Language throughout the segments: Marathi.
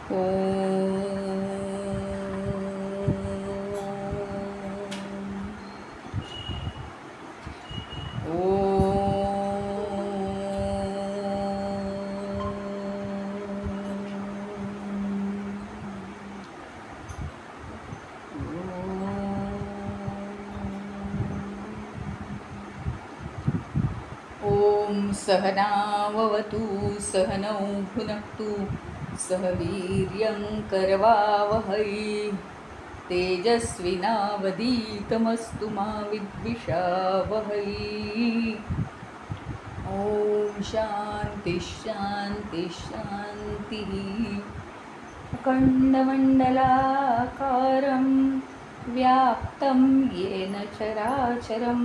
ॐ सहनाववतु सहनौ भुनक्तु सह वीर्यं करवावहै तेजस्विनावधीतमस्तु मा विद्विषावहै। ॐ शान्ति शान्ति शान्तिः। अखण्डमण्डलाकारं व्याप्तं येन चराचरं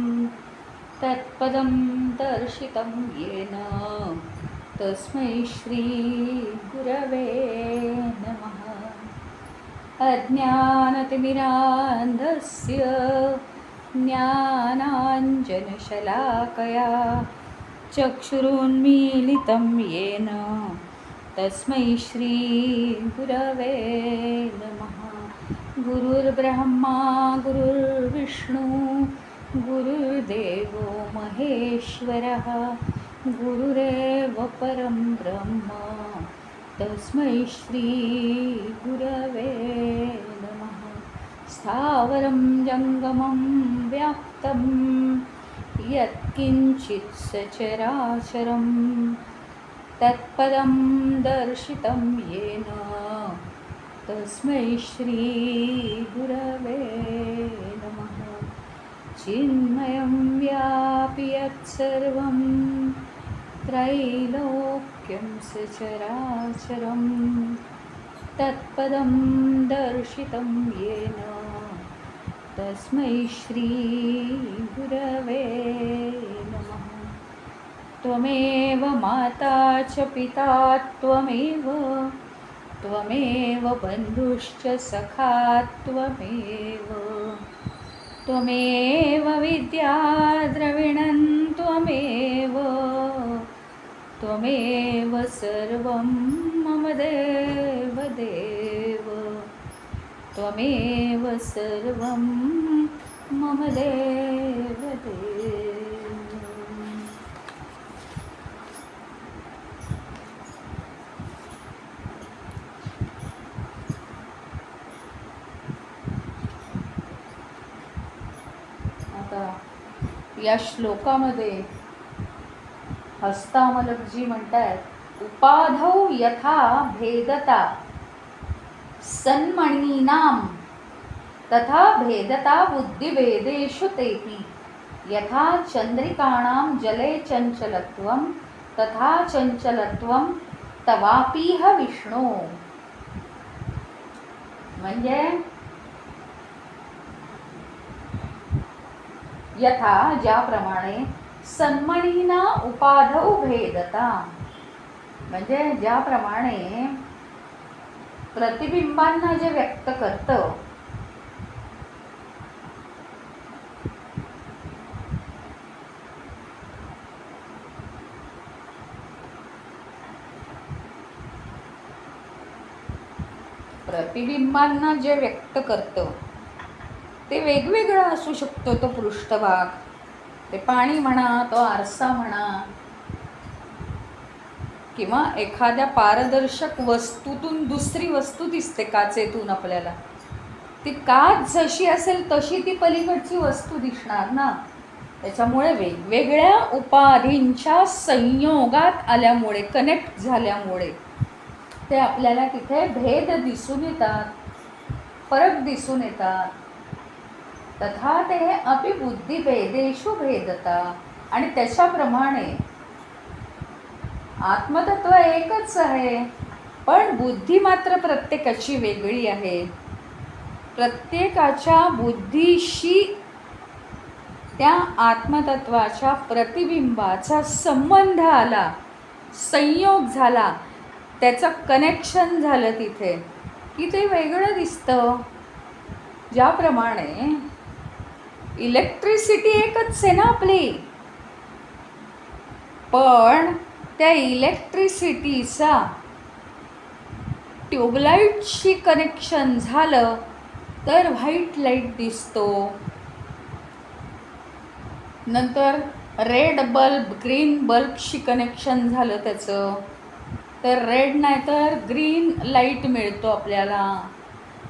तत्पदं दर्शितं येन तस्मै श्रीगुरवे नमः। अज्ञानतिमिरान्धस्य ज्ञानाञ्जनशलाकया चक्षुरुन्मीलितं येन तस्मै श्रीगुरवे नमः। गुरुर्ब्रह्मा गुरुर्विष्णु गुरुर्देवो महेश्वरः गुरुरेव परं ब्रह्म तस्मै श्रीगुरवे नमः। स्थावरं जङ्गमं व्याप्तं यत्किञ्चित् सचराचरं तत्पदं दर्शितं येन तस्मै श्रीगुरवे नमः। चिन्मयं व्यापि यत्सर्वं त्रैलोक्यं सचराचरं तत्पदं दर्शितं येन तस्मै श्रीगुरवे नमः। त्वमेव माता च पिता त्वमेव बन्धुश्च सखा त्वमेव विद्या द्रविणं त्वमेव सर्वं मम देवदेव त्वमेव सर्वं मम देवदेव। या श्लोकामध्ये हस्तामलकजी म्हणतात, उपाधौ यथा भेदता सन्मणीनां तथा भेदता बुद्धिभेदेषु तेपि यथा चंद्रिकाणां जले चंचलत्वं तथा चंचलत्वं तवापीह विष्णू। म्हणजे यथा ज्याप्रमाणे सन्मणीना उपाधौ भेदता, म्हणजे ज्याप्रमाणे प्रतिबिंबांना जे व्यक्त करतं ते वेगवेगळं असू शकतो। तो पृष्ठभाग, ते पाणी म्हणा, तो आरसा म्हणा, किंवा एखाद्या पारदर्शक वस्तूतून दुसरी वस्तू दिसते काचेतून आपल्याला, ती काच जशी असेल तशी ती पलीकडची वस्तू दिसणार ना। त्याच्यामुळे वेगवेगळ्या उपाधींच्या संयोगात आल्यामुळे, कनेक्ट झाल्यामुळे ते आपल्याला तिथे भेद दिसून येतात, फरक दिसून येतात। तथा ते अपि बुद्धिभेदेषु भेदता, आणि त्याच्याप्रमाणे आत्मतत्व एकच आहे, पण बुद्धी मात्र प्रत्येकाची वेगळी आहे। प्रत्येकाच्या बुद्धीशी त्या आत्मतत्वाच्या प्रतिबिंबाचा संबंध आला, संयोग झाला, त्याचं कनेक्शन झालं तिथे की ते वेगळं दिसतं। ज्याप्रमाणे इलेक्ट्रिसिटी एकच आहे ना आपली, पण त्या इलेक्ट्रिसिटीचा ट्यूबलाईटशी कनेक्शन झालं तर व्हाईट लाईट दिसतो. नंतर रेड बल्ब ग्रीन बल्बशी कनेक्शन झालं त्याचं तर रेड नाही तर ग्रीन लाईट मिळतो आपल्याला.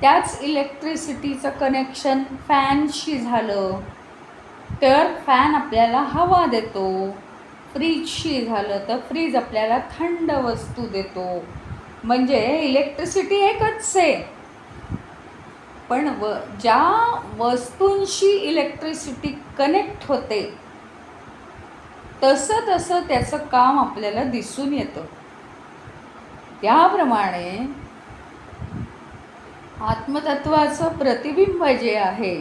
त्याच इलेक्ट्रिसिटीचं कनेक्शन फॅनशी झालं तर फॅन आपल्याला हवा देतो. फ्रीजशी झालं तर फ्रीज आपल्याला थंड वस्तू देतो. म्हणजे इलेक्ट्रिसिटी एकच आहे, पण ज्या वस्तूंशी इलेक्ट्रिसिटी कनेक्ट होते तसं तसं त्याचं काम आपल्याला दिसून येतं. त्याप्रमाणे आत्मतत्वाचं प्रतिबिंब जे आहे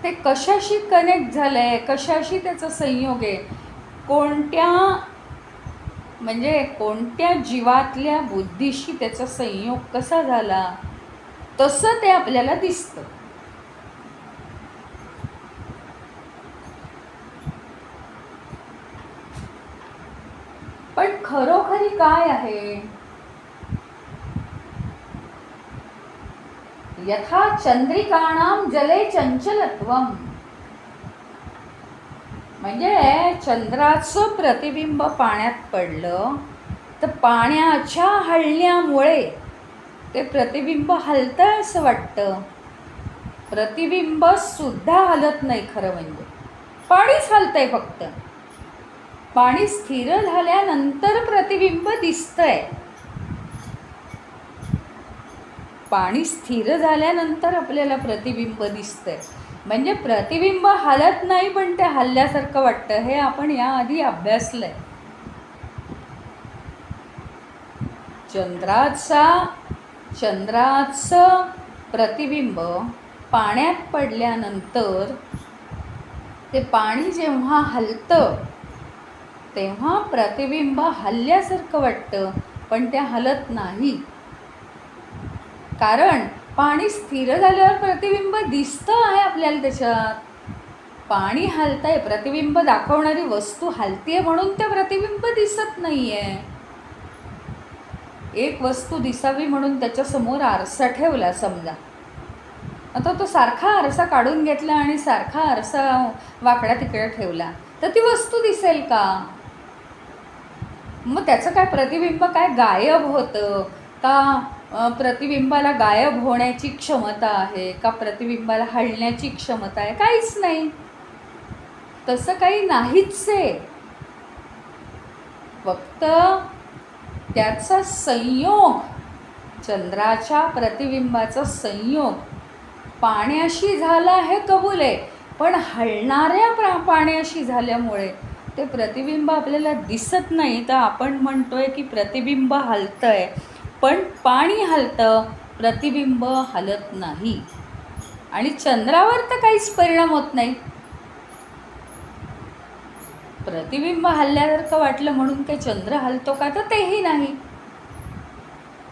ते कशाशी कनेक्ट झालं आहे, कशाशी त्याचा संयोग आहे, कोणत्या जीवातल्या बुद्धीशी त्याचा संयोग कसा झाला तसं ते आपल्याला दिसतं. पण खरोखरी काय आहे? यथा चंद्रिकाणाम जले चंचलत्वम. म्हणजे चंद्राचं प्रतिबिंब पाण्यात पडलं तर पाण्याच्या हलण्यामुळे ते प्रतिबिंब हलतंय असं वाटतं. प्रतिबिंब सुद्धा हलत नाही खरं म्हणजे, पाणीच हलतंय फक्त. पाणी स्थिर झाल्यानंतर प्रतिबिंब दिसतंय. पाणी स्थिर झाल्यानंतर आपल्याला प्रतिबिंब दिसतंय. म्हणजे प्रतिबिंब हलत नाही पण ते हलल्यासारखं वाटतं. हे आपण याआधी अभ्यासलंय. चंद्राचं प्रतिबिंब पाण्यात पडल्यानंतर ते पाणी जेव्हा हलतं तेव्हा प्रतिबिंब हलल्यासारखं वाटतं, पण ते हलत नाही. कारण पाणी स्थिर झाल्यावर प्रतिबिंब दिसतं आहे आपल्याला. त्याच्यात पाणी हलतंय, प्रतिबिंब दाखवणारी वस्तू हलतीये म्हणून ते प्रतिबिंब दिसत नाहीये. एक वस्तू दिसावी म्हणून त्याच्यासमोर आरसा ठेवला समजा. आता तो सारखा आरसा काढून घेतला आणि सारखा आरसा वाकड्या तिकडे ठेवला तर ती वस्तू दिसेल का? मग त्याचं काय प्रतिबिंब काय गायब होतं का? प्रतिबिंबाला गायब होण्याची क्षमता आहे का? प्रतिबिंबाला हलण्याची क्षमता आहे? काहीच नाही. तसं काही नाहीच आहे. फक्त त्याचा संयोग, चंद्राच्या प्रतिबिंबाचा संयोग पाण्याशी झाला हे कबूल आहे, पण हलणाऱ्या पाण्याशी झाल्यामुळे ते प्रतिबिंब आपल्याला दिसत नाही. तर आपण म्हणतोय की प्रतिबिंब हलतंय, पण पाणी हलतं, प्रतिबिंब हलत नाही. आणि चंद्रावर तर काहीच परिणाम होत नाही. प्रतिबिंब हलल्यासारखं वाटलं म्हणून काही चंद्र हलतो का? तर तेही नाही.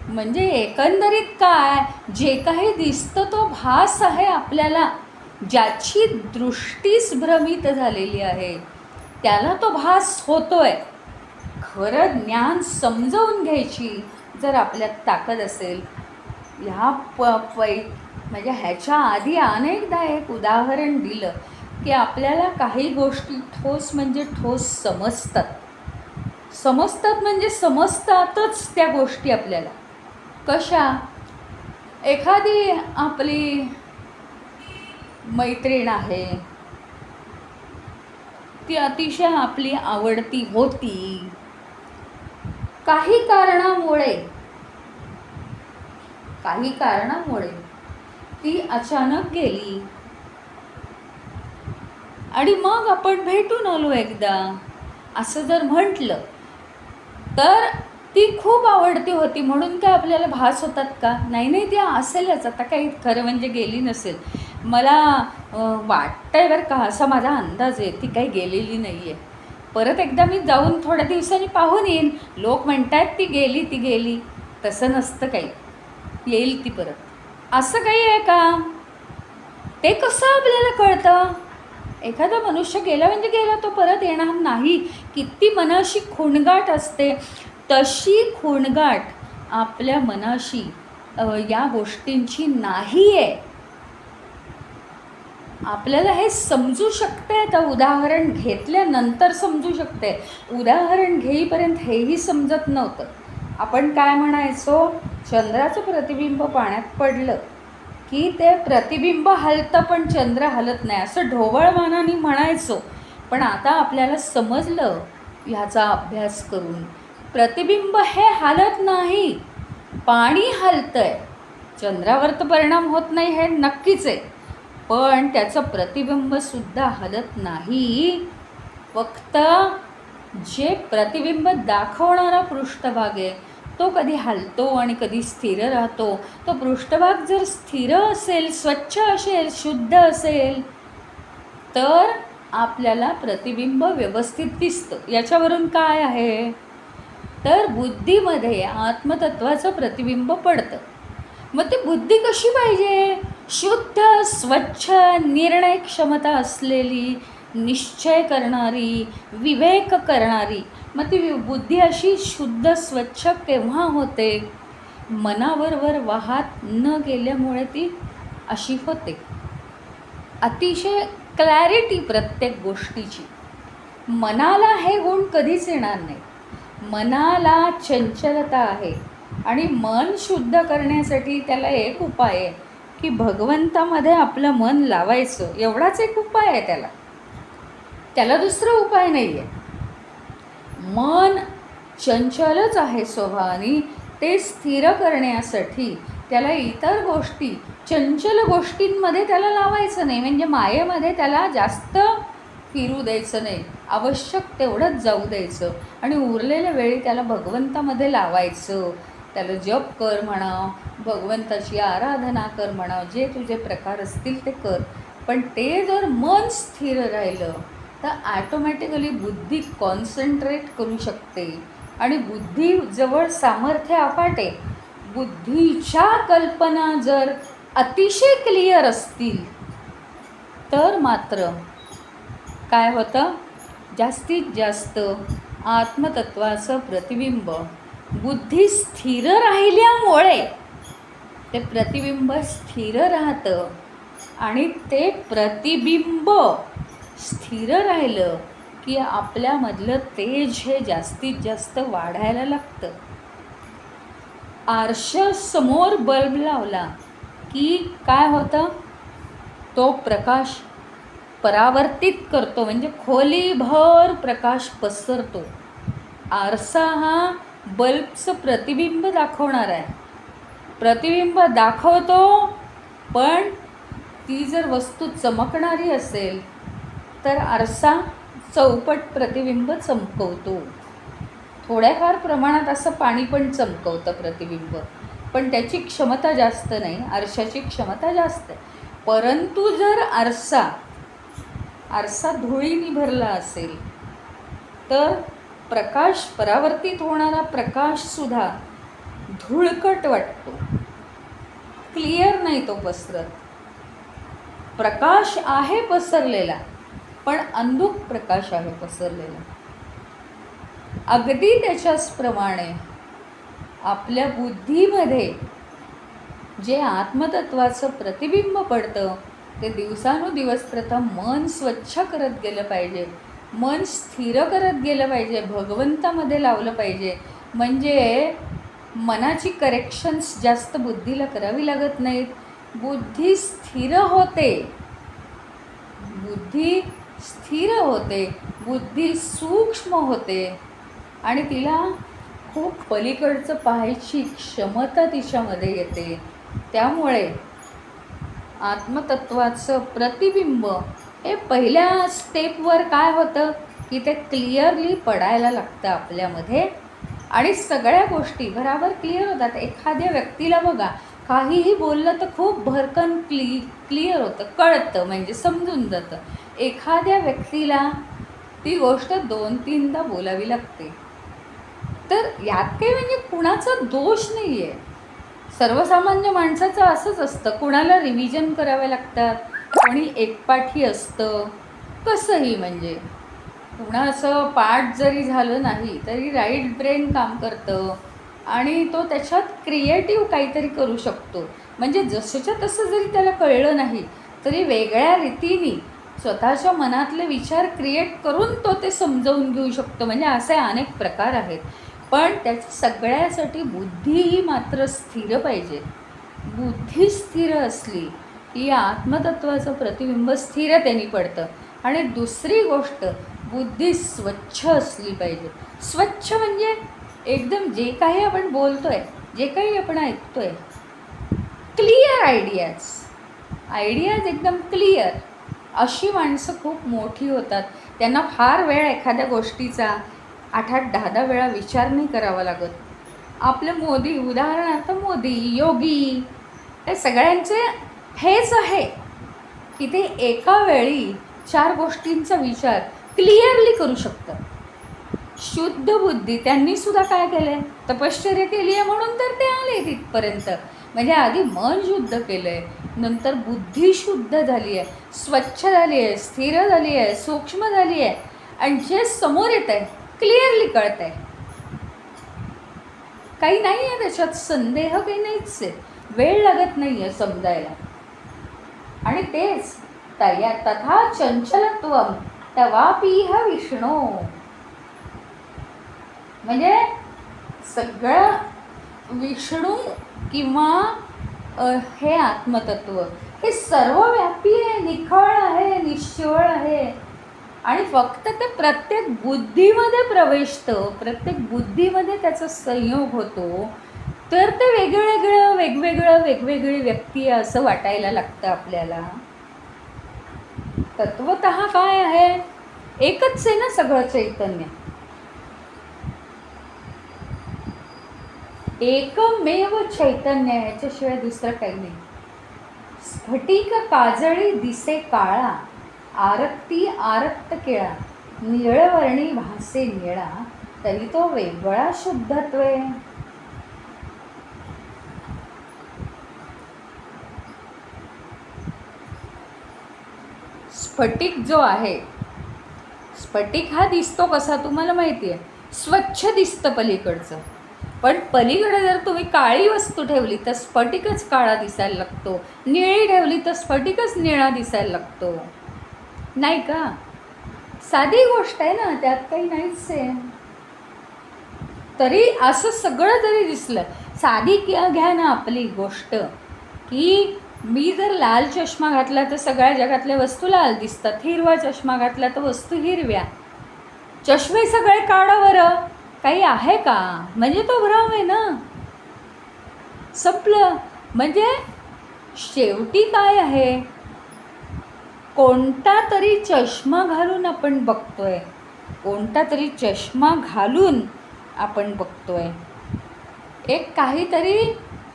म्हणजे एकंदरीत काय, जे काही दिसतं तो भास आहे आपल्याला. ज्याची दृष्टीच भ्रमित झालेली आहे त्याला तो भास होतोय. खरं ज्ञान समजावून घ्यायची जर आपल्यात ताकद असेल. म्हणजे ह्याच्या आधी अनेकदा एक उदाहरण दिलं की आपल्याला काही गोष्टी ठोस म्हणजे ठोस समजतात म्हणजे समजतातच त्या गोष्टी आपल्याला. कशा? एखादी आपली मैत्रीण आहे, ती अतिशय आपली आवडती होती. काही कारणामुळे ती अचानक गेली आणि मग आपण भेटून आलो एकदा असं जर म्हटलं तर ती खूप आवडती होती म्हणून काय आपल्याला भास होतात का? नाही, ती असेलच. आता काही खरं म्हणजे गेली नसेल. मला वाटतंय बरं का, असा माझा अंदाज आहे, ती काही गेलेली नाही आहे. परत एकदा मी जाऊन थोड्या दिवसांनी पाहून येईन. लोक म्हणतात ती गेली. तसं नसतं काही. येईल ती परत. असं काही आहे का? ते कसं आपल्याला कळतं? एखादा मनुष्य गेला म्हणजे गेला, तो परत येणार नाही. किती मनाशी खूणगाठ असते, तशी खूणगाठ आपल्या मनाशी या गोष्टींची नाही आहे. आपल्याला हे समजू शकते. आता उदाहरण घेतल्यानंतर समजू शकते. उदाहरण घेईपर्यंत हेही समजत नव्हतं. आपण काय म्हणायचो, चंद्राचं प्रतिबिंब पाण्यात पडलं की ते प्रतिबिंब हलतं पण चंद्र हलत नाही, असं ढोबळमानाने म्हणायचो. पण आता आपल्याला समजलं ह्याचा अभ्यास करून, प्रतिबिंब हे हलत नाही, पाणी हलतंय. चंद्रावर तर परिणाम होत नाही हे नक्कीच आहे, पण त्याचं प्रतिबिंबसुद्धा हलत नाही. फक्त जे प्रतिबिंब दाखवणारा पृष्ठभाग आहे तो कधी हलतो आणि कधी स्थिर राहतो. तो पृष्ठभाग जर स्थिर असेल, स्वच्छ असेल, शुद्ध असेल, तर आपल्याला प्रतिबिंब व्यवस्थित दिसतं. याच्यावरून काय आहे, तर बुद्धीमध्ये आत्मतत्वाचं प्रतिबिंब पडतं. मग ती बुद्धी कशी पाहिजे, शुद्ध, स्वच्छ, निर्णय क्षमता असलेली, निश्चय करणारी, विवेक करणारी. मग ती बुद्धी अशी शुद्ध स्वच्छ केव्हा होते, मनाबरोबर वाहत न गेल्यामुळे ती अशी होते. अतिशय क्लॅरिटी प्रत्येक गोष्टीची. मनाला हे गुण कधीच येणार नाही. मनाला चंचलता आहे आणि मन शुद्ध करण्यासाठी त्याला एक उपाय आहे की भगवंतामध्ये आपलं मन लावायचं. एवढाच एक उपाय आहे त्याला दुसरा उपाय नाही आहे. मन चंचलच आहे स्वभावाने, ते स्थिर करण्यासाठी त्याला इतर गोष्टी, चंचल गोष्टींमध्ये त्याला लावायचं नाही. म्हणजे मायेमध्ये त्याला जास्त फिरू द्यायचं नाही, आवश्यक तेवढंच जाऊ द्यायचं आणि उरलेल्या वेळी त्याला भगवंतामध्ये लावायचं. त्याला जप कर म्हणा, भगवंताची आराधना कर म्हणा, जे तुझे प्रकार असतील ते कर. पण ते जर मन स्थिर राहिलं तर ॲटोमॅटिकली बुद्धी कॉन्सन्ट्रेट करू शकते आणि बुद्धीजवळ सामर्थ्य अफाटे. बुद्धीच्या कल्पना जर अतिशय क्लिअर असतील तर मात्र काय होतं, जास्तीत जास्त आत्मतत्वाचं प्रतिबिंब बुद्धी स्थिर राहिल्यामुळे ते प्रतिबिंब स्थिर राहतं आणि ते प्रतिबिंब स्थिर राहिलं की आपल्यामधलं तेज हे जास्तीत जास्त वाढायला लागतं. आरशासमोर बल्ब लावला की काय होतं, तो प्रकाश परावर्तित करतो, म्हणजे खोलीभर प्रकाश पसरतो. आरसा हा बल्बचं प्रतिबिंब दाखवणार आहे. प्रतिबिंब दाखवतो, पण ती जर वस्तू चमकणारी असेल तर आरसा चौपट प्रतिबिंब चमकवतो. थोड्याफार प्रमाणात असं पाणी पण चमकवतं प्रतिबिंब, पण त्याची क्षमता जास्त नाही, आरशाची क्षमता जास्त आहे. परंतु जर आरसा धुळीने भरला असेल तर प्रकाश, परावर्तित होणारा प्रकाशसुद्धा धुळकट वाटतो, क्लिअर नाही तो पसरत. प्रकाश आहे पसरलेला, पण अंधुक प्रकाश आहे पसरलेला. अगदी त्याच्याचप्रमाणे आपल्या बुद्धीमध्ये जे आत्मतत्वाचं प्रतिबिंब पडतं ते दिवसानुदिवस प्रथम मन स्वच्छ करत गेलं पाहिजे, मन स्थिर करत गेलं पाहिजे, भगवंतामध्ये लावलं पाहिजे. म्हणजे मनाची करेक्शन्स जास्त बुद्धीला करावी लागत नाहीत. बुद्धी स्थिर होते, बुद्धी स्थिर होते, बुद्धी सूक्ष्म होते आणि तिला खूप पलीकडचं पाहायची क्षमता तिच्यामध्ये येते. त्यामुळे आत्मतत्वाचं प्रतिबिंब हे पहिल्या स्टेपवर काय होतं की ते क्लिअरली पडायला लागतं आपल्यामध्ये आणि सगळ्या गोष्टी बराबर क्लिअर होतात. एखाद्या व्यक्तीला बघा, काहीही बोललं तर खूप भरकन क्लिअर होतं, कळतं, म्हणजे समजून जातं. एखाद्या व्यक्तीला ती गोष्ट 2-3दा बोलावी लागते. तर यात काही म्हणजे कुणाचा दोष नाही आहे. सर्वसामान्य माणसाचं असंच असतं, कुणाला रिव्हिजन करावे लागतात, कोणी एकपाठी असतं, कसंही. म्हणजे कुणाचं पाठ जरी झालं नाही तरी राईट ब्रेन काम करतं, आणि तो त्याच्यात क्रिएटिव्ह काहीतरी करू शकतो. म्हणजे जसंच्या तसं जरी त्याला कळलं नाही तरी वेगळ्या रीतीने स्वतःच्या मनातले विचार क्रिएट करून तो ते समजावून घेऊ शकतो. म्हणजे असे अनेक प्रकार आहेत. पण त्याच्या सगळ्यासाठी बुद्धी ही मात्र स्थिर पाहिजे. बुद्धी स्थिर असली की आत्मतत्वाचं प्रतिबिंब स्थिरतेने पडतं. आणि दुसरी गोष्ट, बुद्धी स्वच्छ असली पाहिजे. स्वच्छ म्हणजे एकदम जे काही आपण बोलतोय, जे काही आपण ऐकतोय, क्लिअर आयडियाज एकदम क्लिअर. अशी माणसं खूप मोठी होतात. त्यांना फार वेळ एखाद्या गोष्टीचा 8-8, 10-10 वेळा विचार नाही करावा लागत. आपले मोदी, उदाहरणार्थ मोदी, योगी, हे सगळ्यांचे हेच आहे की ते एका वेळी 4 गोष्टींचा विचार क्लिअरली करू शकतात. शुद्ध बुद्धी. त्यांनी सुद्धा काय केलं आहे? तपश्चर्या केली आहे म्हणून तर ते आले तिथपर्यंत. म्हणजे आधी मन शुद्ध केलं आहे, नंतर बुद्धी शुद्ध झाली आहे, स्वच्छ झाली आहे, स्थिर झाली आहे, सूक्ष्म झाली आहे. आणि जे समोर येत आहे क्लिअरली कळत आहे. काही नाही आहे त्याच्यात, संदेह काही नाहीच आहे, वेळ लागत नाही आहे समजायला. आणि तेच तथा चंचलत्वम तवापीह विष्णू. म्हणजे सगळं विष्णू किंवा हे आत्मतत्व हे सर्वव्यापी आहे, निखळ आहे, निश्चळ आहे. आणि फक्त ते प्रत्येक बुद्धीमध्ये प्रवेशतं, प्रत्येक बुद्धीमध्ये त्याचा संयोग होतो. तर ते वेगवेगळी व्यक्ती असं वाटायला लागतं आपल्याला. तत्वतः काय आहे? एकच आहे ना सगळं चैतन्य. एकमेव चैतन्य, ह्याच्याशिवाय दुसरं काही नाही. स्फटिक काजळी दिसे काळा, आरक्ती आरक्त केळा, निळवर्णी भासे निळा, तरी तो वेगळा शुद्धत्वे. स्फटिक जो आहे, स्फटिक हा दिसतो कसा तुम्हाला माहिती आहे? स्वच्छ दिसतं पलीकडचं. पण पलीकडे जर तुम्ही काळी वस्तू ठेवली तर स्फटिकच काळा दिसायला लागतो, निळी ठेवली तर स्फटिकच निळा दिसायला लागतो, नाही का? साधी गोष्ट आहे ना, त्यात काही नाहीच आहे. तरी असं सगळं जरी दिसलं, साधी घ्या ना आपली गोष्ट, की मी जर लाल चष्मा घातला तर सगळ्या जगातल्या वस्तू लाल दिसतात, हिरवा चष्मा घातला तर वस्तू हिरव्या. चष्मे सगळे काढा बरं, काही आहे का? म्हणजे तो भ्रम आहे ना, संपलं. म्हणजे शेवटी काय आहे? कोणता तरी चष्मा घालून आपण बघतोय, कोणता तरी चष्मा घालून आपण बघतोय. एक काहीतरी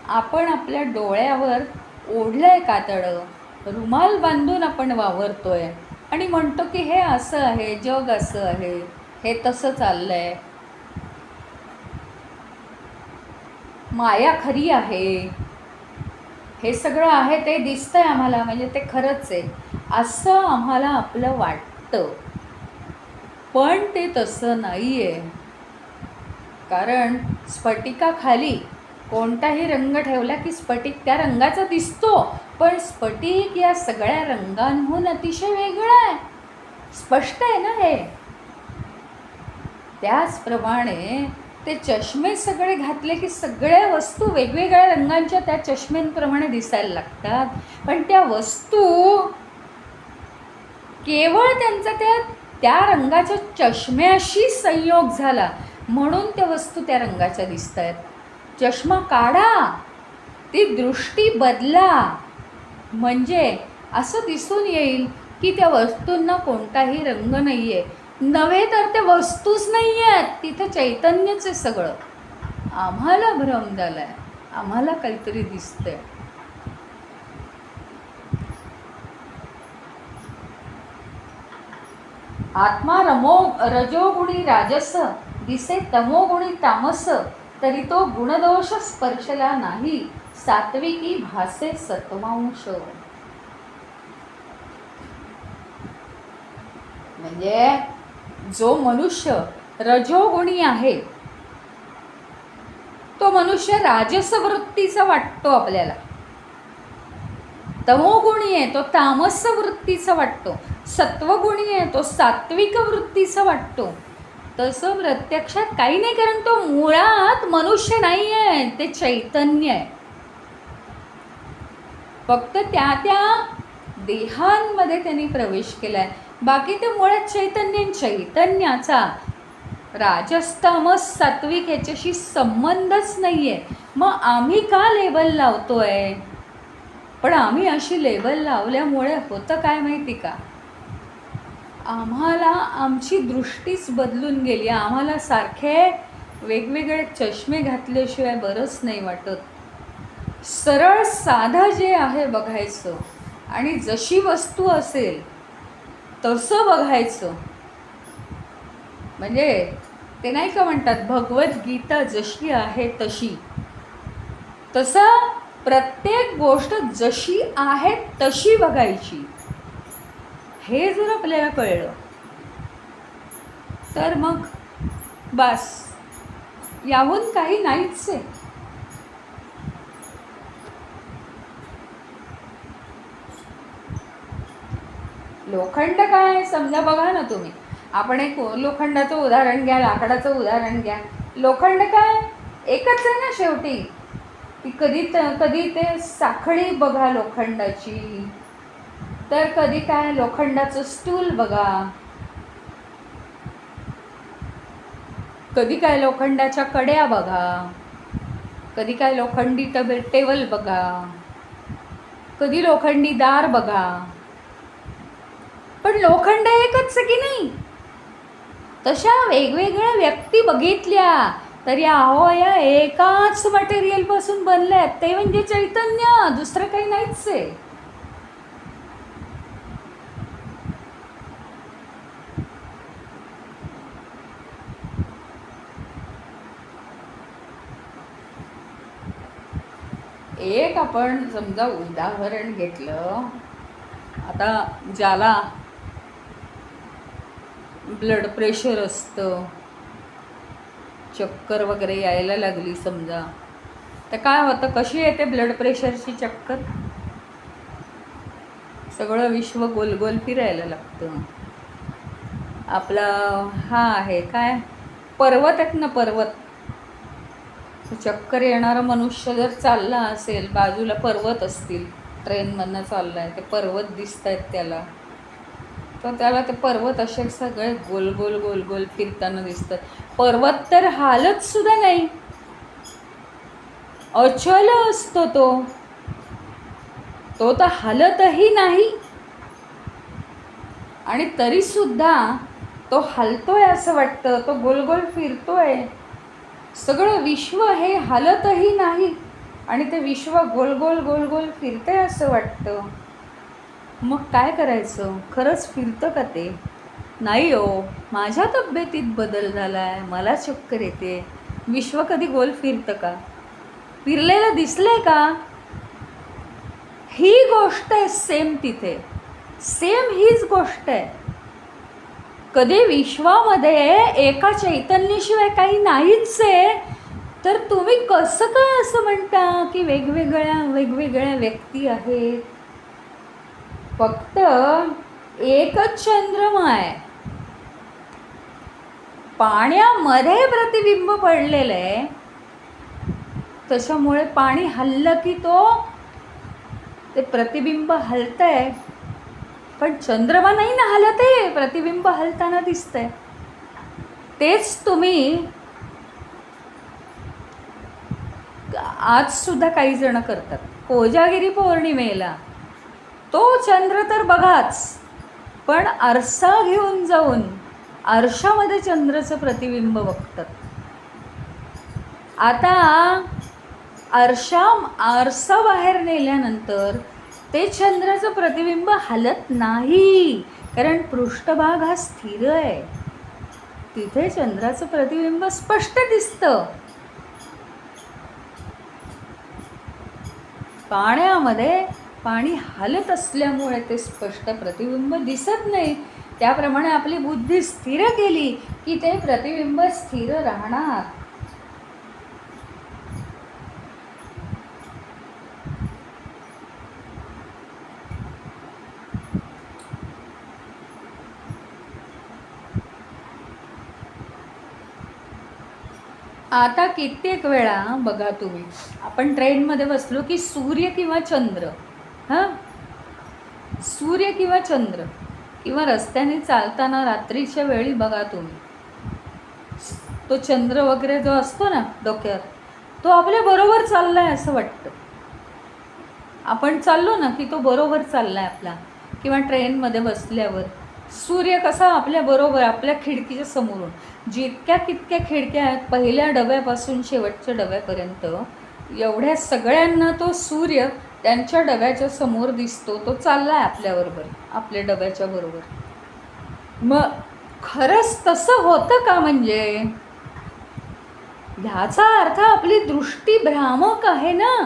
आपण आपल्या डोळ्यावर ओढलंय कातडं, रुमाल बांधून आपण वावरतोय आणि म्हणतो की हे असं आहे, जग असं आहे, हे तसं चाललंय, माया खरी आहे, हे सगळं आहे ते दिसतंय आम्हाला, म्हणजे ते खरंच आहे असं आम्हाला आपलं वाटतं. पण ते तसं नाही आहे. कारण स्फटिकाखाली कोणताही रंग ठेवला की स्फटिक त्या रंगाचा दिसतो, पण स्फटिक या सगळ्या रंगांहून अतिशय वेगळा आहे. स्पष्ट आहे ना हे? त्याचप्रमाणे ते चष्मे सगळे घातले की सगळ्या वस्तू वेगवेगळ्या रंगांच्या त्या चष्म्यांप्रमाणे दिसायला लागतात. पण त्या वस्तू केवळ त्यांचा त्या रंगाच्या चष्म्याशी संयोग झाला म्हणून त्या वस्तू त्या रंगाच्या दिसत आहेत. चष्मा काढा, ती दृष्टी बदला, म्हणजे असं दिसून येईल की त्या वस्तूंना कोणताही रंग नाही आहे. नव्हे तर त्या वस्तूच नाही आहेत, तिथे चैतन्यच आहे सगळं. आम्हाला भ्रम झाला आहे, आम्हाला काहीतरी दिसतंय. आत्मा रजोगुणी राजस, दिसे तमोगुणी तामस, तरी तो गुणदोष स्पर्शला नाही, सात्विकी भासे सत्वांश. म्हणजे जो मनुष्य रजोगुणी आहे तो मनुष्य राजस वृत्तीचा वाटतो आपल्याला, तमोगुणी आहे तो तामस वृत्तीचा वाटतो, सत्वगुणी आहे तो सात्विक वृत्तीचा वाटतो. तसं प्रत्यक्षात काही नाही, कारण तो मुळात मनुष्य नाही आहे, ते चैतन्य आहे. फक्त त्या त्या देहांमध्ये त्यांनी प्रवेश केलाय, बाकी ते मुळात चैतन्याचा राजस सात्विक याच्याशी संबंधच नाही आहे. मग आम्ही का लेबल लावतोय? पण आम्ही अशी लेबल लावल्यामुळे होतं काय माहिती का, आम्हाला आमची दृष्टीच बदलून गेली. आम्हाला सारखे वेगवेगळे चष्मे घातल्याशिवाय बरंच नाही वाटत. सरळ साधं जे आहे बघायचं आणि जशी वस्तू असेल तसं बघायचं. म्हणजे ते नाही का म्हणतात, भगवद्गीता जशी आहे तशी, तसं प्रत्येक गोष्ट जशी आहे तशी बघायची. हे जर आपल्याला कळलं तर मग बस, याहून काही नाहीच आहे. लोखंड काय, समजा बघा ना तुम्ही, आपण एक लोखंडाचं उदाहरण घ्या, लाकडाचं उदाहरण घ्या. लोखंड काय एकच आहे ना शेवटी. ती कधी ते साखळी बघा लोखंडाची, तर कधी काय लोखंडाचं स्टूल बघा, कधी काय लोखंडाच्या कड्या बघा, कधी काय लोखंडी टेबल बघा, कधी लोखंडी दार बघा. पण लोखंड एकच की नाही. तशा वेगवेगळ्या व्यक्ती बघितल्या तरी अहो या एकाच मटेरियलपासून बनल्यात, ते म्हणजे चैतन्य, दुसरं काही नाहीच आहे. एक आपण समजा उदाहरण घेतलं, आता ज्याला ब्लड प्रेशर असतं, चक्कर वगैरे यायला लागली समजा, तर काय होतं, कशी येते ब्लड प्रेशरची चक्कर? सगळं विश्व गोलगोल फिरायला लागतं. आपला हा आहे काय, पर्वत आहेत ना, पर्वत. चक्कर येणारा मनुष्य जर चालला असेल, बाजूला पर्वत असतील, ट्रेनमधनं चालला आहे, ते पर्वत दिसत आहेत त्याला, तर त्याला ते पर्वत असे सगळे गोल गोल गोल गोल फिरताना दिसतात. पर्वत तर हालत सुद्धा नाही, अचल असतो तो तर हालतही नाही, आणि तरी सुद्धा तो हलतोय असं वाटतं, तो गोल गोल फिरतोय. सगळं विश्व हे हालतही नाही आणि ते विश्व गोल गोल गोल गोल फिरतंय असं वाटतं. मग काय करायचं? खरंच फिरतं का ते? नाही हो, माझ्या तब्येतीत बदल झाला आहे, मला चक्कर येते. विश्व कधी गोल फिरतं का? फिरलेलं दिसलंय का? ही गोष्ट आहे सेम तिथे, सेम हीच गोष्ट आहे. कधी विश्वामध्ये एका चैतन्याशिवाय काही नाहीच आहे, तर तुम्ही कसं काय असं म्हणता की वेगवेगळ्या व्यक्ती आहेत? फक्त एकच चंद्रमा आहे, पाण्यामध्ये प्रतिबिंब पडलेलं आहे, त्याच्यामुळे पाणी हललं की ते प्रतिबिंब हलतंय. पण चंद्रमा नाही ना हलत आहे, प्रतिबिंब हलताना दिसतंय. तेच तुम्ही आज सुद्धा काही जण करतात. कोजागिरी पौर्णिमेला तो चंद्र तर बघाच, पण आरसा घेऊन जाऊन आरशामध्ये चंद्राचं प्रतिबिंब बघतात. आता आरसा बाहेर नेल्यानंतर ते चंद्राचं प्रतिबिंब हलत नाही, कारण पृष्ठभाग हा स्थिर आहे, तिथे चंद्राचं प्रतिबिंब स्पष्ट दिसतं. पाण्यामध्ये पाणी हलत असल्यामुळे ते स्पष्ट प्रतिबिंब दिसत नाही. त्याप्रमाणे आपली बुद्धी स्थिर केली की ते प्रतिबिंब स्थिर राहणार. आता कित्येक वेळा बघा तुम्ही, आपण ट्रेनमध्ये बसलो की सूर्य किंवा चंद्र, हां, सूर्य किंवा चंद्र, किंवा रस्त्याने चालताना रात्रीच्या वेळी बघा तुम्ही, तो चंद्र वगैरे जो असतो ना डोक्यावर, तो आपल्या बरोबर चाललाय असं वाटतं. आपण चाललो ना की तो बरोबर चाललाय आपला. किंवा ट्रेनमध्ये बसल्यावर सूर्य कसा आपल्या बरोबर आपल्या खिडकीच्या समोरून, जितक्या कितक्या खिडक्या आहेत पहिल्या डब्यापासून शेवटच्या डब्यापर्यंत, एवढ्या सगळ्यांना तो सूर्य त्यांच्या डब्याच्या समोर दिसतो. तो चाललाय आपल्याबरोबर, आपल्या डब्याच्या बरोबर. मग खरंच तसं होतं का? म्हणजे ह्याचा अर्थ आपली दृष्टी भ्रामक आहे ना.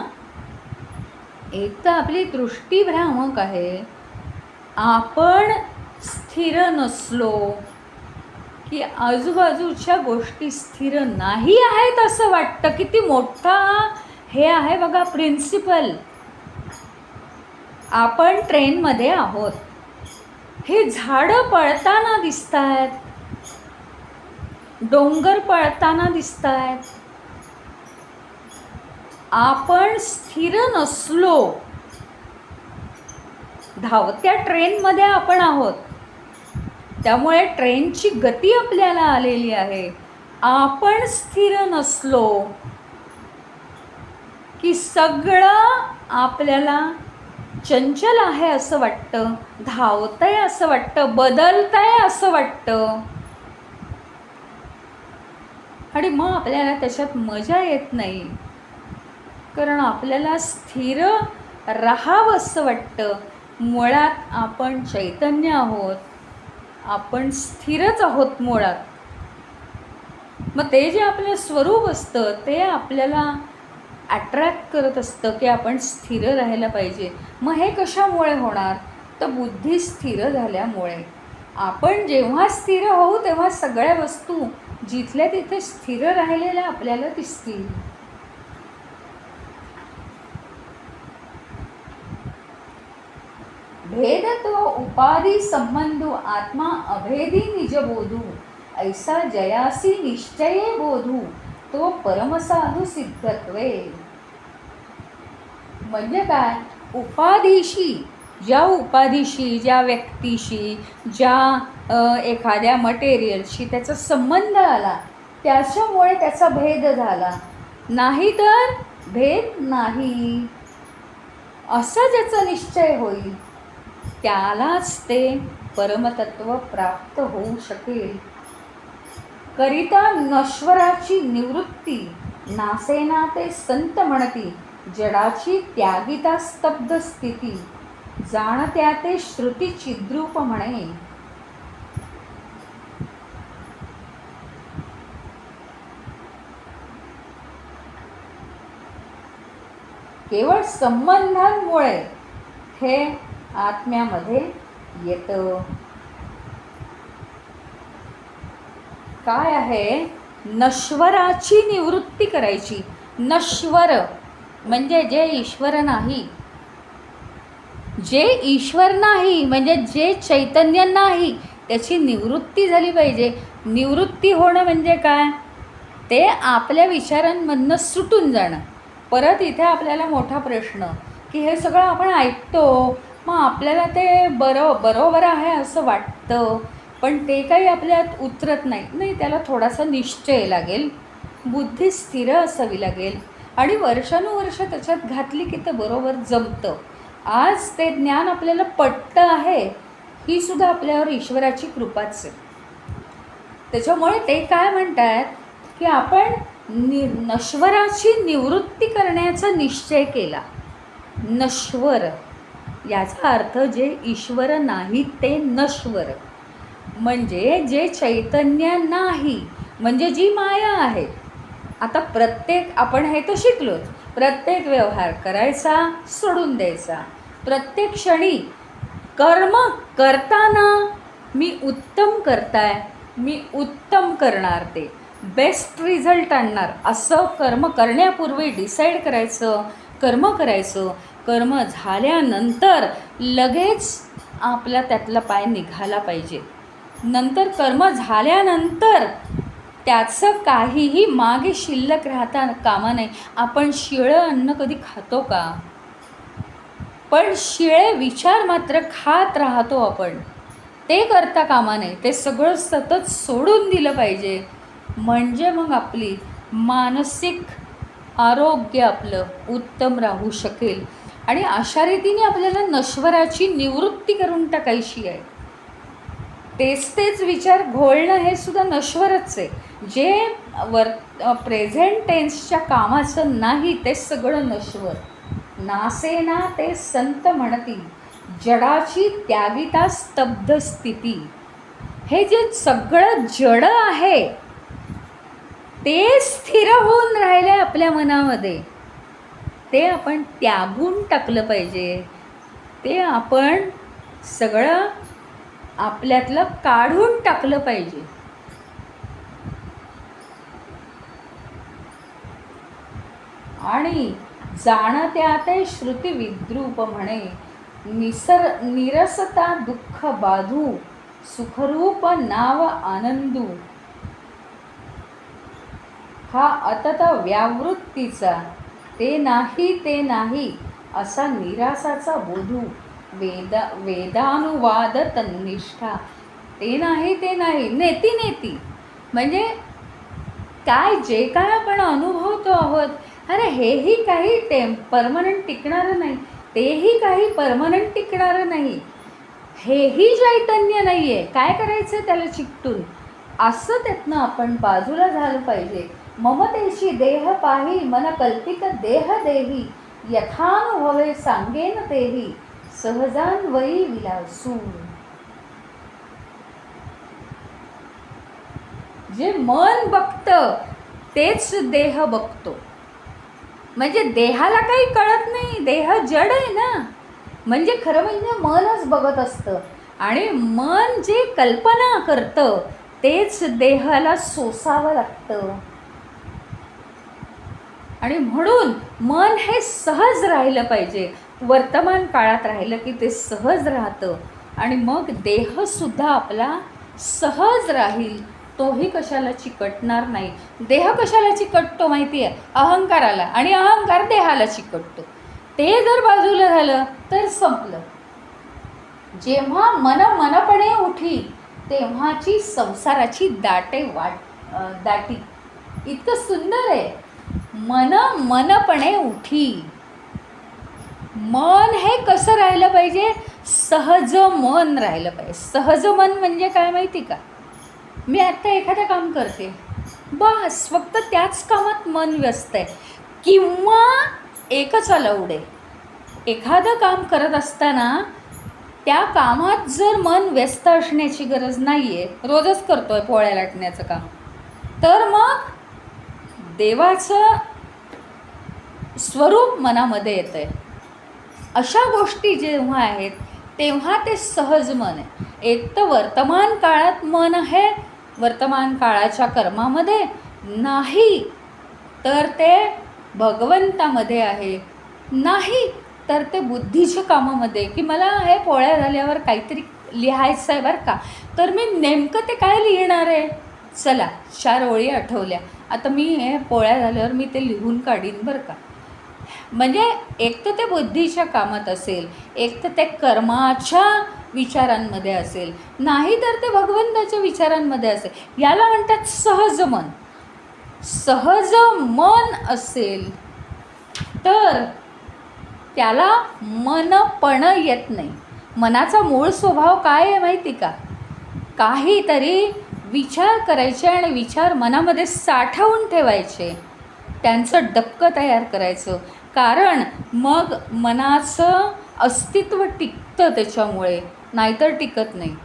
एक तर आपली दृष्टी भ्रामक आहे. आपण स्थिर नसलो की आजूबाजूच्या गोष्टी स्थिर नाही आहेत असं वाटतं. किती मोठा हे आहे बघा प्रिन्सिपल. आपण ट्रेनमध्ये आहोत, हे झाडं पळताना दिसत आहेत, डोंगर पळताना दिसत आहेत. आपण स्थिर नसलो, धावत्या ट्रेनमध्ये आपण आहोत, त्यामुळे ट्रेनची गती आपल्याला आलेली आहे. आपण स्थिर नसलो की सगळं आपल्याला चंचल आहे असं वाटतं, धावतंय असं वाटतं, बदलतंय असं वाटतं. आणि मग आपल्याला त्याच्यात मजा येत नाही, कारण आपल्याला स्थिर राहावं असं वाटतं. मुळात आपण चैतन्य आहोत, आपण स्थिरच आहोत मुळात. मग ते जे आपलं स्वरूप असतं ते आपल्याला अट्रॅक्ट करत असतं की आपण स्थिर राहायला पाहिजे. मग हे कशामुळे होणार? तर बुद्धी स्थिर झाल्यामुळे. आपण जेव्हा स्थिर होऊ तेव्हा सगळ्या वस्तू जिथल्या तिथे स्थिर राहिलेल्या आपल्याला दिसतील. भेद तो उपाधी संबंधू आत्मा अभेदी निजबोधू, ऐसा जयासी निश्चये बोधू, तो परमसाधू सिद्धत्वे. म्हणजे काय? उपाधीशी, ज्या उपाधीशी, ज्या व्यक्तीशी, ज्या एखाद्या मटेरियलशी त्याचा संबंध आला त्याच्यामुळे त्याचा भेद झाला. नाही तर भेद नाही असं ज्याचा निश्चय होईल त्यालाच ते परमतत्व प्राप्त होऊ शकेल. करिता नश्वराची निवृत्ती, नासेना ते संत म्हणती, जडाची त्यागिता स्तब्ध स्थिती, जाणत्या ते श्रुती चिद्रूप म्हणे. केवळ संबंधांमुळे हे आत्म्यामध्ये येतं. काय आहे? नश्वराची निवृत्ती करायची. नश्वर म्हणजे जे ईश्वर नाही, जे ईश्वर नाही म्हणजे जे चैतन्य नाही, त्याची निवृत्ती झाली पाहिजे. निवृत्ती होणं म्हणजे काय? ते आपल्या विचारांमधनं सुटून जाणं. परत इथे आपल्याला मोठा प्रश्न की हे सगळं आपण ऐकतो, मग आपल्याला ते बरोबर आहे असं वाटतं, पण ते काही आपल्यात उतरत नाही. नाही, त्याला थोडासा निश्चय लागेल, बुद्धी स्थिर असावी लागेल, आणि वर्षानुवर्ष त्याच्यात घातली की ते बरोबर जमतं. आज ते ज्ञान आपल्याला पटतं आहे, ही सुद्धा आपल्यावर ईश्वराची कृपाच आहे. त्याच्यामुळे ते काय म्हणतात की आपण नश्वराची निवृत्ती करण्याचा निश्चय केला. नश्वर याचा अर्थ जे ईश्वर नाही ते नश्वर, म्हणजे जे चैतन्य नाही, म्हणजे जी माया आहे. आता प्रत्येक, आपण हे तर शिकलोच, प्रत्येक व्यवहार करायचा, सोडून द्यायचा. प्रत्येक क्षणी कर्म करताना मी उत्तम करताय, मी उत्तम करणार, ते बेस्ट रिझल्ट आणणार असं कर्म करण्यापूर्वी डिसाईड करायचं, कर्म करायचं. कर्म झाल्यानंतर लगेच आपला त्यातला पाय निघाला पाहिजे. नंतर कर्म झाल्यानंतर त्याचं काहीही मागे शिल्लक राहता कामा नये. आपण शिळं अन्न कधी खातो का? पण शिळे विचार मात्र खात राहतो आपण. ते करता कामा नये. ते सगळं सतत सोडून दिलं पाहिजे. म्हणजे मग आपली मानसिक आरोग्य आपलं उत्तम राहू शकेल. आणि अशा रीतीने आपल्याला नश्वराची निवृत्ती करून टाकायची आहे. तेच विचार घोळणं हे सुद्धा नश्वरच आहे. जे प्रेझेंट टेन्सच्या कामाचं नाही ते सगळं नश्वर. नासेना ते संत म्हणती, जडाची त्यागिता स्तब्ध स्थिती. हे जे सगळं जड आहे ते स्थिर होऊन राहिलं आपल्या मनामध्ये. ते आपण त्यागून टाकलं पाहिजे. ते आपण सगळं आपल्यातलं काढून टाकलं पाहिजे. आणि जाणत्या ते श्रुती विद्रूप म्हणे, निरसता दुःख बाधू, सुखरूप नाव आनंदू. हा अतत व्यावृत्तीचा ते नाही असा निरासाचा बोधू. वेदानुवाद तन्निष्ठा. ते नाही नेती. म्हणजे काय जे काय आपण अनुभवतो आहोत, अरे हेही काही परमनंट टिकणारं नाही, तेही काही परमनंट टिकणारं नाही. हेही चैतन्य नाही आहे. काय करायचं त्याला चिकटून? असं त्यातनं आपण बाजूला झालं पाहिजे. ममतेची देह पाही, मन कल्पित देह देही, यथानुभवे सांगेन तेही, सहजान्वयी विलासू. जे मन बघतं तेच देह बघतो. म्हणजे देहाला काही कळत नाही, देह जड आहे ना. म्हणजे खरं म्हणजे मनच बघत असतं. आणि मन जे कल्पना करतं तेच देहाला सोसावं लागतं. आणि म्हणून मन हे सहज राहिलं पाहिजे. वर्तमान काळात राहिलं की ते सहज राहतं. आणि मग देहसुद्धा आपला सहज राहील. तोही कशाला चिकटणार नाही. देह कशाला चिकटतो माहिती आहे? अहंकाराला. आणि अहंकार देहाला चिकटतो. ते जर बाजूला झालं तर संपलं. जेव्हा मनपणे उठी तेव्हाची संसाराची दाटी. इतकं सुंदर आहे. मनपणे उठी. मन हे कसं राहिलं पाहिजे? सहज मन राहिलं पाहिजे. सहज मन म्हणजे काय माहिती का? मी आत्ता एखादं काम करते, बस फक्त त्याच कामात मन व्यस्त आहे. किंवा एकच अलाउड आहे, एखादं काम करत असताना त्या कामात जर मन व्यस्त असण्याची गरज नाही आहे, रोजच करतो आहे पोळ्या लाटण्याचं काम, तर मग देवाचं स्वरूप मनामध्ये येतं आहे. अशा गोष्टी जेव्हा आहेत तेव्हा ते सहज मन आहे. एक तर वर्तमान काळात मन आहे, वर्तमान काळाच्या कर्मामध्ये, नाही तर ते भगवंतामध्ये आहे, नाही तर ते बुद्धीच्या कामामध्ये, की मला हे पोळ्या झाल्यावर काहीतरी लिहायचं आहे बरं का, तर मी नेमकं ते काय लिहिणार आहे? चला 4 ओळी आठवल्या, आता मी हे पोळ्या झाल्यावर मी ते लिहून काढीन बरं का. म्हणजे एक तर ते बुद्धीच्या कामात असेल, एक तर ते कर्माच्या विचारांमध्ये असेल, नाही तर ते भगवंताच्या विचारांमध्ये असेल. याला म्हणतात सहज मन. सहज मन असेल तर त्याला मनपण येत नाही. मनाचा मूळ स्वभाव काय आहे माहिती का? काहीतरी विचार करायचे आणि विचार मनामध्ये साठवून ठेवायचे, त्यांचं डबकं तयार करायचं. कारण मग मनाचं अस्तित्व टिकतं त्याच्यामुळे, नाहीतर टिकत नाही.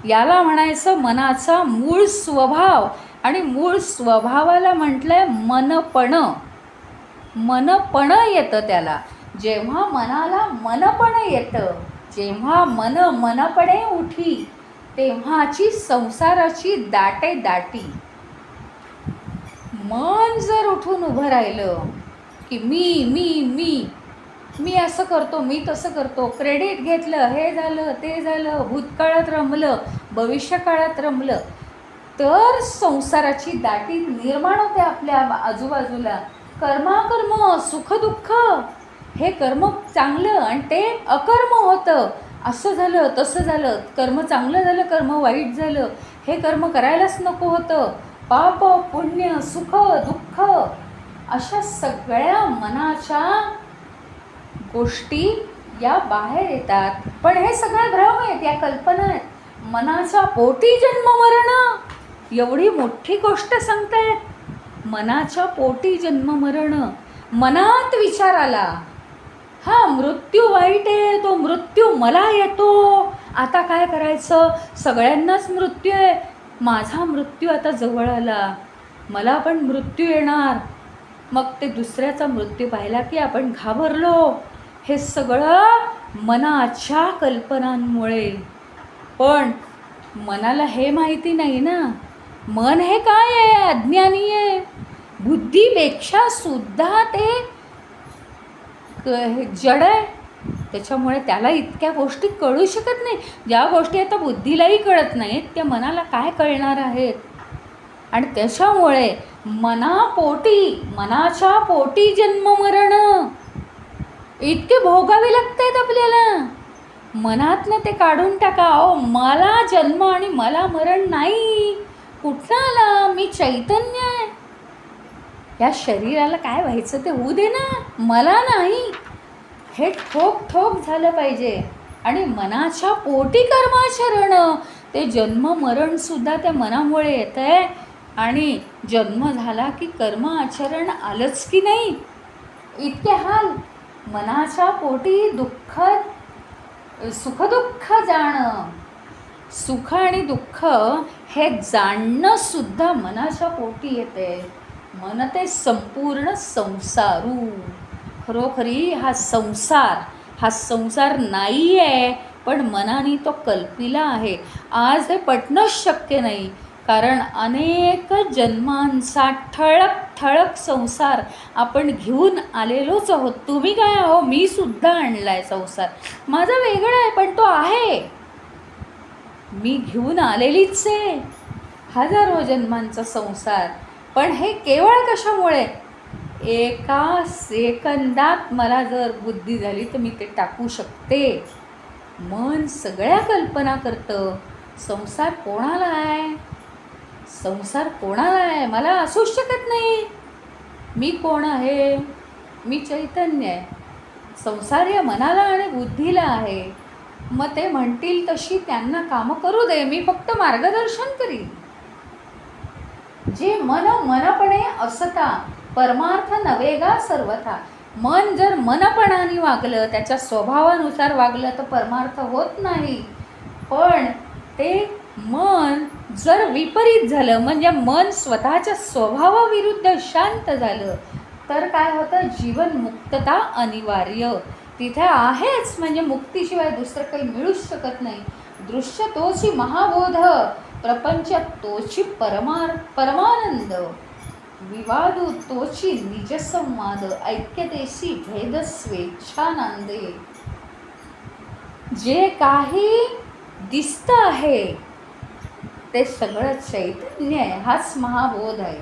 याला म्हणायचं मनाचा मूळ स्वभाव. आणि मूळ स्वभावाला म्हटलं आहे मनपण. मनपण येतं त्याला. जेव्हा मनाला मनपण येतं, जेव्हा मनपणे उठी तेव्हाची संसाराची दाटी. मन जर उठून उभं राहिलं की मी असं करतो, मी तसं करतो, क्रेडिट घेतलं, हे झालं ते झालं, भूतकाळात रमलं, भविष्यकाळात रमलं, तर संसाराची दाटी निर्माण होते आपल्या आजूबाजूला. कर्माकर्म, सुखदुःख, हे कर्म चांगलं आणि ते अकर्म होतं. असं झालं, तसं झालं, कर्म चांगलं झालं, कर्म वाईट झालं, हे कर्म करायलाच नको होतं. पाप, पुण्य, सुख, दुःख, अशा सगळ्या मनाच्या गोष्टी या बाहेर येतात. पण हे सगळं भ्रम आहेत, या कल्पना आहेत. मनाच्या पोटी जन्म मरण, एवढी मोठी गोष्ट सांगतायत. मनाच्या पोटी जन्म मरण. मनात विचार आला, हा मृत्यू वाईट आहे, तो मृत्यू मला येतो, आता काय करायचं, सगळ्यांनाच मृत्यू आहे, माझा मृत्यू आता जवळ आला, मला पण मृत्यू येणार. मग ते दुसऱ्याचा मृत्यू पाहिला की आपण घाबरलो. हे सगळं मनाच्या कल्पनांमुळे. पण मनाला हे माहिती नाही ना, मन हे काय आहे, अज्ञानी आहे. बुद्धीपेक्षा सुद्धा ते जड आहे. त्याच्यामुळे त्याला इतक्या गोष्टी कळू शकत नाही. ज्या गोष्टी आता बुद्धीलाही कळत नाहीत त्या मनाला काय कळणार आहेत. आणि त्याच्यामुळे मनाच्या पोटी जन्म मरण इतके भोगावे लागत आहेत आपल्याला. मनातनं ते काढून टाका. मला जन्म आणि मला मरण नाही, कुठं आला, मी चैतन्य आहे. या शरीराला काय व्हायचं ते होऊ दे ना, मला नाही, हे ठोक झालं पाहिजे. आणि मनाच्या पोटी कर्माचरण, ते जन्म मरणसुद्धा त्या मनामुळे येतं आहे. आणि जन्म झाला की कर्म आचरण आलंच की नाही, इतके हाल. मनाच्या पोटी दुःख, सुखदुःख जाणं, सुख आणि दुःख हे जाणणंसुद्धा मनाच्या पोटी येते. मन ते संपूर्ण संसारू. खरोखरी हा संसार नाही आहे, पण मनाने तो कल्पिला आहे. आज हे पटणंच शक्य नाही, कारण अनेक जन्मांचा ठळक संसार आपण घेऊन आलेलोच आहोत. तुम्ही काय आहो, मी सुद्धा आणला आहे संसार, माझा वेगळा आहे पण तो आहे, मी घेऊन आलेलीच आहे हजारो जन्मांचा संसार. पण हे केवळ कशामुळे, एका सेकंदात मला जर बुद्धी झाली तर मी ते टाकू शकते. मन सगळ्या कल्पना करतं. संसार कोणाला आहे, संसार कोणाला आहे, मला असूच शकत नाही. मी कोण आहे, मी चैतन्य आहे. संसार या मनाला आणि बुद्धीला आहे. मग ते म्हणतील तशी त्यांना कामं करू दे, मी फक्त मार्गदर्शन करीन. जे मनपणे असता परमार्थ नवेगा सर्वथा. मन जर मनपणाने वागलं, त्याच्या स्वभावानुसार वागलं तर परमार्थ होत नाही. पण ते मन जर विपरीत झालं, म्हणजे मन स्वतःच्या स्वभावाविरुद्ध शांत झालं, तर काय होतं, जीवनमुक्तता अनिवार्य तिथे आहेच. म्हणजे मुक्तीशिवाय दुसरं काही मिळूच शकत नाही. दृश्य तोची महाबोध, प्रपंच तोची परमानंद, विवादू तोची निजसंवाद, ऐक्यतेशी भेद स्वेच्छानंदे. जे काही दिसतं आहे ते सगळं चैतन्य आहे, हाच महाबोध आहे.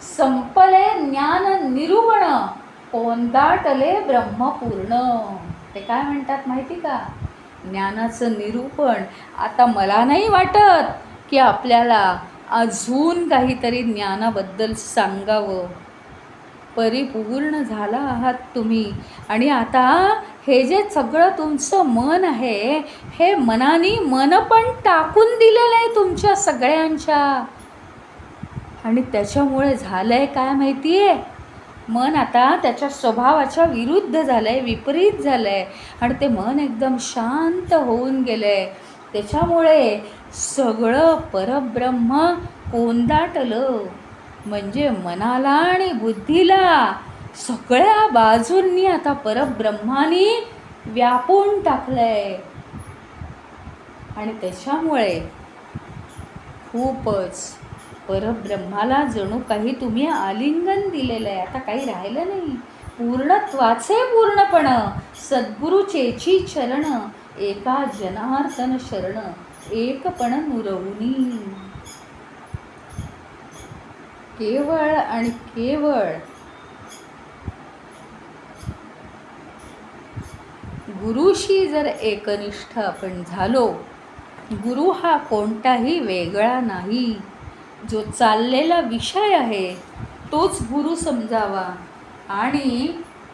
संपले ज्ञान निरूपण, कोंदाटले ब्रह्मपूर्ण. ते काय म्हणतात माहिती का, ज्ञानाचं निरूपण. आता मला नाही वाटत की आपल्याला अजून काहीतरी ज्ञानाबद्दल सांगावं. परिपूर्ण झाला आहात तुम्ही. आणि आता हे जे सगळं तुमचं मन आहे, हे मनाने मन पण टाकून दिलेलं आहे तुमच्या सगळ्यांच्या. आणि त्याच्यामुळे झालं आहे काय माहिती आहे, मन आता त्याच्या स्वभावाच्या विरुद्ध झालं आहे, विपरीत झालं आहे. आणि ते मन एकदम शांत होऊन गेलं आहे. त्याच्यामुळे सगळं परब्रह्म कोंदाटलं. म्हणजे मनाला आणि बुद्धीला सगळ्या बाजूंनी आता परब्रह्माने व्यापून टाकलं आहे. आणि त्याच्यामुळे खूपच परब्रह्माला जणू काही तुम्ही आलिंगन दिलेलं आहे. आता काही राहिलं नाही. पूर्णत्वाचे पूर्णपण, सद्गुरूचेची चरण, एका जनार्दन शरण. एकपण नुरवणी. केवळ आणि केवळ गुरुशी जर एकनिष्ठ आपण झालो, गुरु हा कोणताही वेगळा नाही, जो चाललेला विषय आहे तोच गुरु समजावा आणि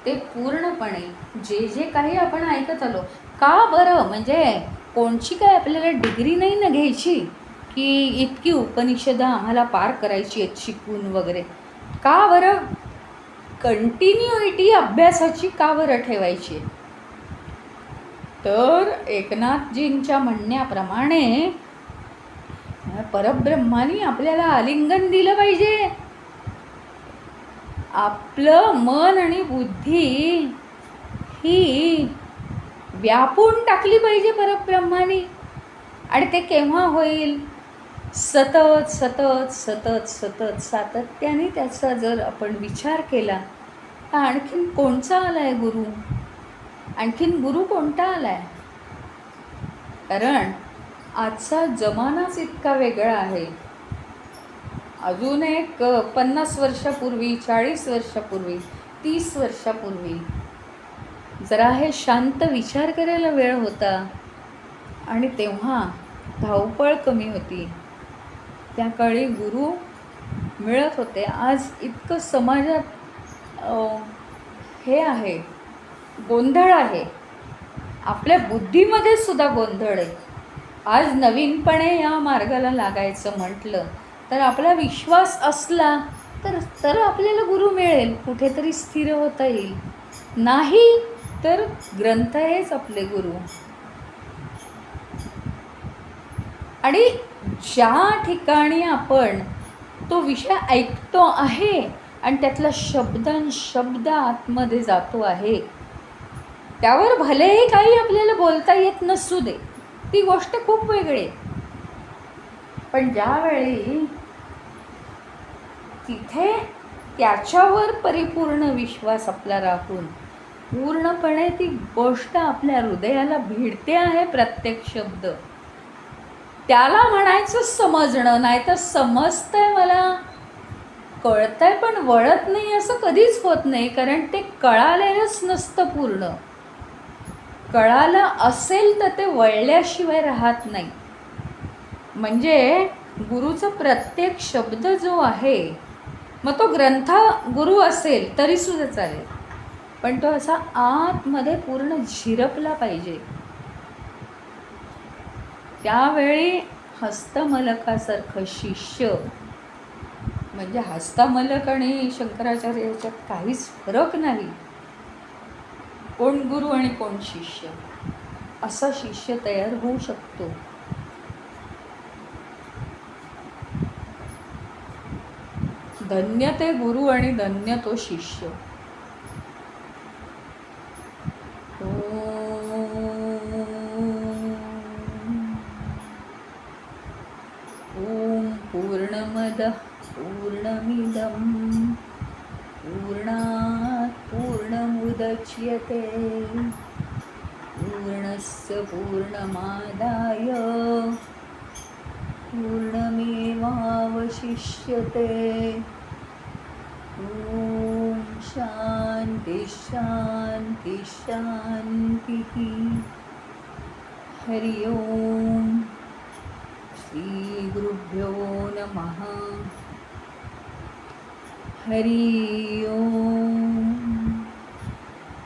ते पूर्णपणे जे जे काही आपण ऐकत आलो. का बरं, म्हणजे कोणची काय आपल्याला डिग्री नाही ना घ्यायची की इतकी उपनिषदं आम्हाला पार करायची आहेत शिकून वगैरे. का बरं कंटिन्युइटी अभ्यासाची का बरं ठेवायची? तर एकनाथजींच्या म्हणण्याप्रमाणे परब्रह्मानी आपल्याला आलिंगन दिलं पाहिजे. आपलं मन आणि बुद्धी ही व्यापून टाकली पाहिजे परब्रह्मानी. आणि ते केव्हा होईल? सतत सतत सतत सतत सातत्याने त्याचा जर आपण विचार केला तर आणखीन कोणचा आलाय गुरु? आणखीन गुरु कोणता आलाय? कारण आजचा जमानाच इतका वेगळा आहे. अजून एक 50 वर्षापूर्वी, 40 वर्षापूर्वी, 30 वर्षापूर्वी जरा हे शांत विचार करायला वेळ होता आणि तेव्हा धावपळ कमी होती. त्या काळी गुरु मिळत होते. आज इतकं समाजात हे आहे, गोंधळ आहे. आपल्या बुद्धीमध्ये सुद्धा गोंधळ आहे. आज नवीनपणे या मार्गाला लागायचं म्हटलं तर आपला विश्वास असला तर आपल्याला गुरु मिळेल, कुठेतरी स्थिर होता येईल. नाही तर ग्रंथ हेच आपले गुरु. आणि ज्या ठिकाणी आपण तो विषय ऐकतो आहे आणि त्यातला शब्द आतमध्ये जातो आहे, त्यावर भलेही काही आपल्याला बोलता येत नसू दे, ती गोष्ट खूप वेगळी आहे. पण ज्यावेळी तिथे त्याच्यावर परिपूर्ण विश्वास आपला राखून पूर्णपणे ती गोष्ट आपल्या हृदयाला भिडते आहे, प्रत्येक शब्द, त्याला म्हणायचं समजणं. नाही तर समजतंय, मला कळतंय पण वळत नाही, असं कधीच होत नाही. कारण ते कळालेलंच नसतं पूर्ण. कळालं असेल तर ते वळल्याशिवाय राहत नाही. म्हणजे गुरुचा प्रत्येक शब्द जो आहे, मग तो ग्रंथ गुरु असेल तरीसुद्धा चालेल, पण तो असा आतमध्ये पूर्ण झिरपला पाहिजे. त्यावेळी हस्तमलकासारखं शिष्य, म्हणजे हस्तमलक आणि शंकराचार्य याच्यात काहीच फरक नाही. कोण गुरु आणि कोण शिष्य, असा शिष्य तयार होऊ शकतो. धन्य ते गुरु आणि धन्य तो शिष्य. ओम पूर्णमदः पूर्णमिदं पूर्णात् पूर्णमुदच्यते पूर्णस्य पूर्णमादाय पूर्णमेवावशिष्यते. ओम शांती शांती शांती. हरि ओम. श्री गुरुभ्यो नमः. हरि ओम.